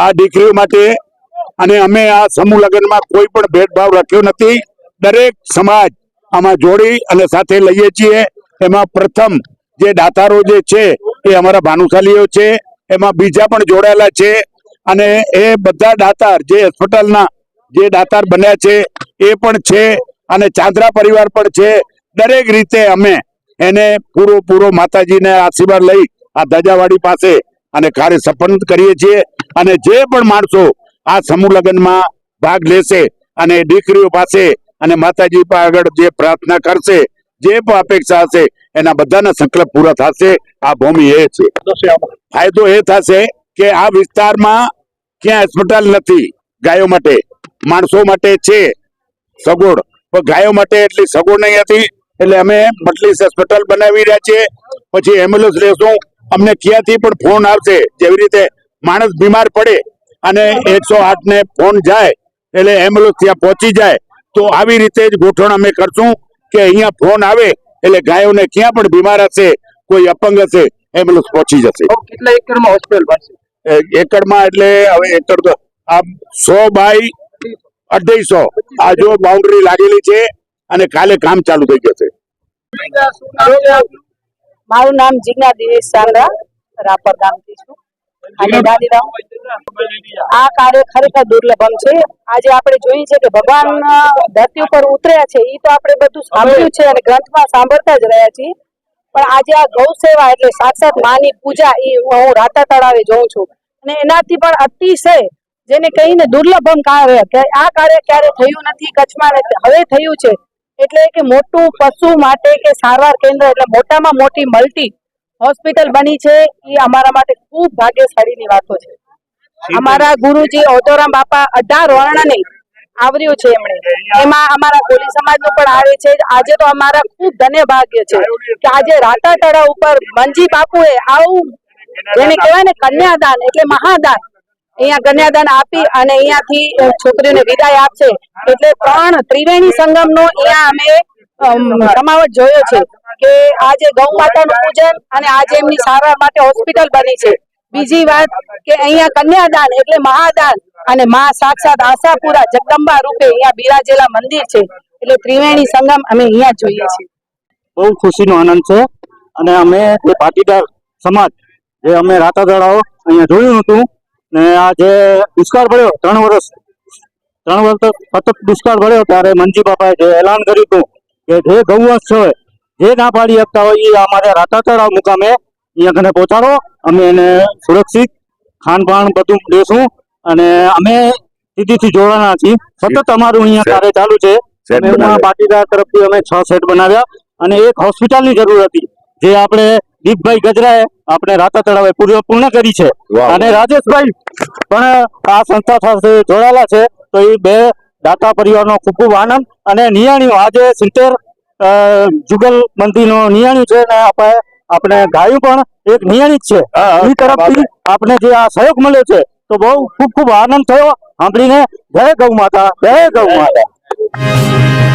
આ દીકરીઓ માટે અને અમે આ સમૂહ લગ્નમાં કોઈ પણ ભેદભાવ રાખ્યો નથી. દરેક સમાજ આમાં જોડી અને સાથે લઈએ છીએ. એમાં પ્રથમ જે દાતારો જે છે એ અમારા ભાનુશાલીઓ છે, એમાં બીજા પણ જોડાયેલા છે અને એ બધા દાતાર જે હોસ્પિટલના જે દાતાર બન્યા છે એ પણ છે અને ચાંદ્રા પરિવાર પણ છે. દરેક રીતે અમે એને પૂરો માતાજીને આશીર્વાદ લઈ આ ધજાવાડી પાસે અને કાર્ય સફળ કરીએ છીએ. અને જે પણ માણસો આ સમૂહ લગ્નમાં ભાગ લેશે અને દીકરીઓ પાસે અને માતાજી પર આગળ જે પ્રાર્થના કરશે, જે પણ અપેક્ષા હશે એના બધાના સંકલ્પ પૂરા થશે. આ ભૂમિ એ છે. ફાયદો એ થશે કે આ વિસ્તારમાં ક્યાં હોસ્પિટલ નથી ગાયો માટે, માણસો માટે છે સગવડ, પણ ગાયો માટે એટલી સગવડ નહીં હતી. એટલે અમે મટલીસ હોસ્પિટલ બનાવી રહ્યા છીએ. પછી એમ્બ્યુલન્સ લેશું. અમને ક્યાંથી પણ ફોન આવશે, જેવી રીતે માણસ બીમાર પડે અને 108 ને ફોન જાય એટલે એમ્બ્યુલન્સ ત્યાં પહોંચી જાય, તો આવી રીતે જ ગોઠવણ અમે કરશું કે અહીંયા ફોન આવે એટલે ગાયોને ક્યાં પણ બીમાર હશે, કોઈ અપંગ હશે, એમ્બ્યુલન્સ પહોંચી જશે. કેટલા એકરમાં હોસ્પિટલ બનશે? એકડમાં એટલે હવે એકડ તો આ 100 બાય 250 આ જો બાઉન્ડ્રી લાગેલી છે અને કાલે કામ ચાલુ થઈ જશે. મારું નામ જીજ્ઞા દિનેશ ચાંદ્રા, રાપર ગામથી છું. અને ગાંધીધામ આ કાર્ય ખરેખર દુર્લભમ છે. આજે આપણે જોઈએ છે કે ભગવાન ધરતી ઉપર ઉતર્યા છે, એ તો આપણે બધું સાંભળ્યું છે અને ગ્રંથમાં સાંભળતા જ રહ્યા છીએ. પણ આજે આ ગૌ સેવા એટલે સાક્ષાત માની પૂજા એ હું રાતા તળાવે જોઉં છું અને એનાથી પણ અતિશય જેને કહીને દુર્લભમ કાર્ય કે આ કાર્ય ક્યારે થયું નથી કચ્છમાં, હવે થયું છે. એટલે કે મોટું પશુ માટે કે સારવાર કેન્દ્ર એટલે મોટામાં મોટી મલ્ટી હોસ્પિટલ બની છે. એ અમારા માટે ખૂબ ભાગ્યશાળીની વાતો છે. અમારા ગુરુજી ઓતોરામ બાપા 18 વર્ણને આવર્યું છે એમણે, એમાં અમારા કોલી સમાજનું પણ આવે છે. આજે તો અમારા ખૂબ ધન્ય ભાગ્ય છે કે આજે રાતા તળાવ ઉપર મંજી બાપુએ આવું જેને કહેવાય ને કન્યાદાન એટલે મહાદાન, અહીંયા કન્યાદાન આપી અને અહીંયાથી છોકરીઓને વિદાય આપશે. એટલે 3 ત્રિવેણી સંગમનો અહીંયા અમે સમાવટ જોયો છે કે આજે ગૌ માતાનું પૂજન અને આજે એમની સારવાર માટે હોસ્પિટલ બની છે. બીજી વાત કે અહીંયા કન્યાદાન એટલે મહાદાન અને માં સાક્ષાત આશાપુરા જગદંબા રૂપે અહીંયા બિરાજેલા મંદિર છે. એટલે ત્રિવેણી સંગમ અમે અહીંયા જોઈએ છીએ. બહુ ખુશીનો આનંદ છે અને અમે જે પાટીદાર સમાજ જે અમે રાતા તળાવ અહીંયા જોયું હતું ને આ જે દુષ્કાળ પડ્યો 3 વર્ષ સતત દુષ્કાળ પડ્યો ત્યારે મંજી બાપાએ જે એલાન કર્યું હતું કે જે ગૌવંશ છે જે ના પાડી શકતા હોય એ અમારે રાતા તળાવ મુકામે અહીંયા કને પહોંચાડો, અમે એને સુરક્ષિત ખાનપાન બધું દેશું અને અમે સીધીથી જોડાના છીએ. સતત અમારું અહીંયા કાર્ય ચાલુ છે. પાટીદાર તરફથી અમે 6 સેટ બનાવ્યા અને એક હોસ્પિટલની જરૂર હતી જે આપણે દીપભાઈ ગજરાએ આપણે રાતા તળાવે પૂર્ણ કરી છે અને રાજેશભાઈ પણ આ સંસ્થા સાથે જોડાયેલા છે. તો એ 2 દાતા પરિવારનો ખૂબ ખૂબ આનંદ અને નિયાણીઓ આજે 70 જુગલ મંદિરનો નિયાણી છે ને આપણે ગાયું પણ એક નિયાણી જ છે. એ તરફથી આપણે જે આ સહયોગ મળ્યો છે તો બહુ ખૂબ ખૂબ આનંદ થયો સાંભળીને. જય ગૌ માતા, જય ગૌ માતા.